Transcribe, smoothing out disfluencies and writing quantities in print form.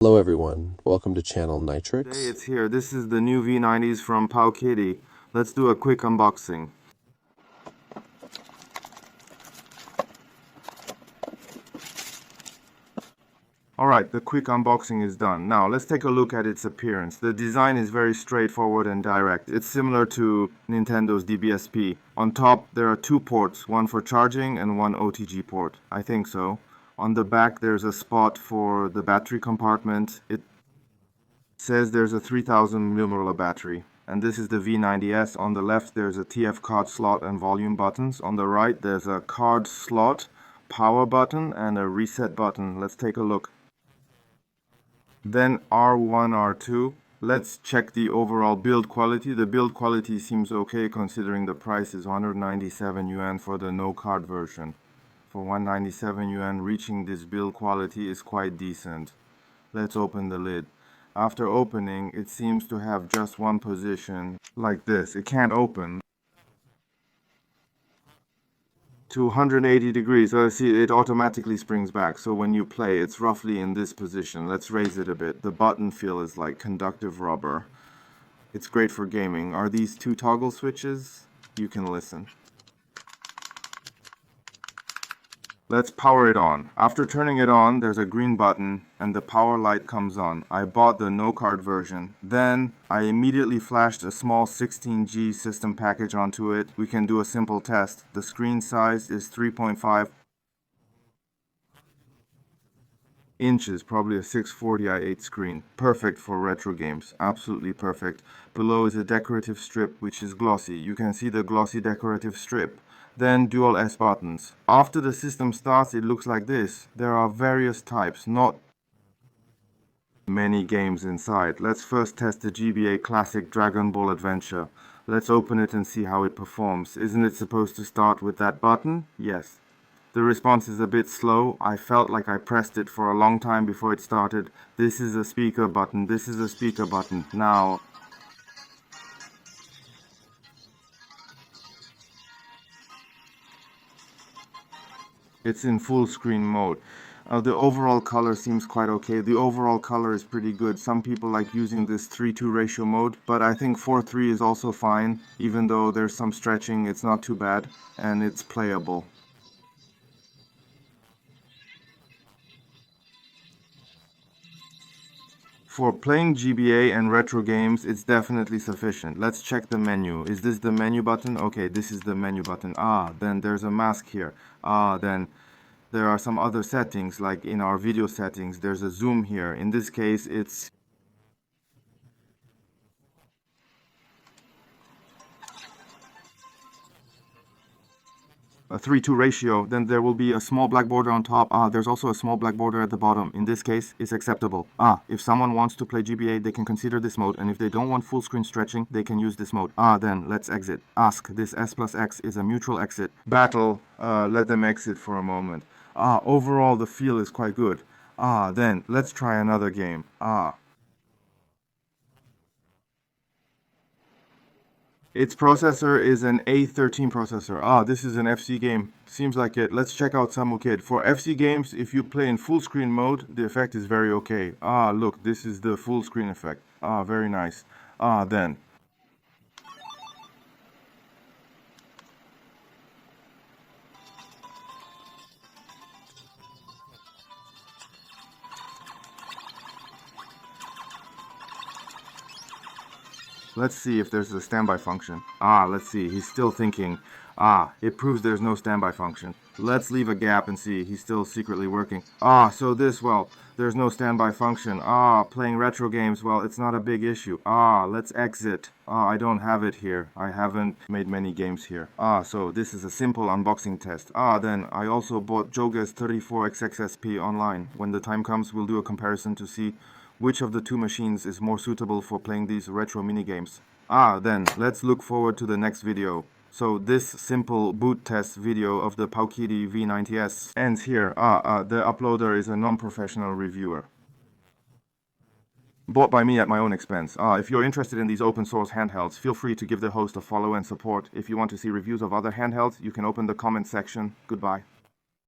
Hello everyone, welcome to channel Nitrix. Today it's here. This is the new V90s from Powkiddy. Let's do a quick unboxing. Alright, the quick unboxing is done. Now let's take a look at its appearance. The design is very straightforward and direct. It's similar to Nintendo's DBSP. On top there are two ports, one for charging and one OTG port. I think so. On the back there's a spot for the battery compartment. It says there's a 3000 mAh battery. And this is the V90S. On the left there's a TF card slot and volume buttons. On the right there's a card slot, power button and a reset button. Let's take a look. Then R1, R2. Let's check the overall build quality. The build quality seems okay considering the price is 197 yuan for the no card version. For 197 yuan, reaching this build quality is quite decent. Let's open the lid. After opening, it seems to have just one position, like this. It can't open. To 180 degrees, so see it automatically springs back. So when you play, it's roughly in this position. Let's raise it a bit. The button feel is like conductive rubber. It's great for gaming. Are these two toggle switches? You can listen. Let's power it on. After turning it on, there's a green button and the power light comes on. I bought the no card version. Then I immediately flashed a small 16G system package onto it. We can do a simple test. The screen size is 3.5 inches, probably a 640x8 screen. Perfect for retro games. Absolutely perfect. Below is a decorative strip which is glossy. You can see the glossy decorative strip. Then dual S buttons. After the system starts, it looks like this. There are various types, not many games inside. Let's first test the GBA Classic Dragon Ball Adventure. Let's open it and see how it performs. Isn't it supposed to start with that button? Yes. The response is a bit slow. I felt like I pressed it for a long time before it started. This is a speaker button. This is a speaker button. Now, it's in full screen mode. The overall color seems quite okay. The overall color is pretty good. Some people like using this 3:2 ratio mode, but I think 4:3 is also fine. Even though there's some stretching, it's not too bad, and it's playable. For playing GBA and retro games, it's definitely sufficient. Let's check the menu. Is this the menu button? Okay, this is the menu button. Then there's a mask here. Then there are some other settings, like in our video settings, there's a zoom here. In this case, it's a 3:2 ratio. Then there will be a small black border on top. There's also a small black border at the bottom. In this case, it's acceptable. If someone wants to play GBA, they can consider this mode, and if they don't want full screen stretching, they can use this mode. Then let's exit. Ask, this S plus X is a mutual exit. Battle, let them exit for a moment. Overall the feel is quite good. Then let's try another game. Its processor is an A13 processor. This is an FC game. Seems like it. Let's check out Samukid. For FC games, if you play in full screen mode, the effect is very okay. Look, this is the full screen effect. Very nice. Then. Let's see if there's a standby function. Let's see. He's still thinking. It proves there's no standby function. Let's leave a gap and see. He's still secretly working. So this, well, there's no standby function. Playing retro games, well, it's not a big issue. Let's exit. I don't have it here. I haven't made many games here. So this is a simple unboxing test. Then I also bought Joge's 34XXSP online. When the time comes, we'll do a comparison to see which of the two machines is more suitable for playing these retro minigames. Then let's look forward to the next video. So this simple boot test video of the Powkiddy V90S ends here. The uploader is a non-professional reviewer. Bought by me at my own expense. If you're interested in these open source handhelds, feel free to give the host a follow and support. If you want to see reviews of other handhelds, you can open the comment section. Goodbye.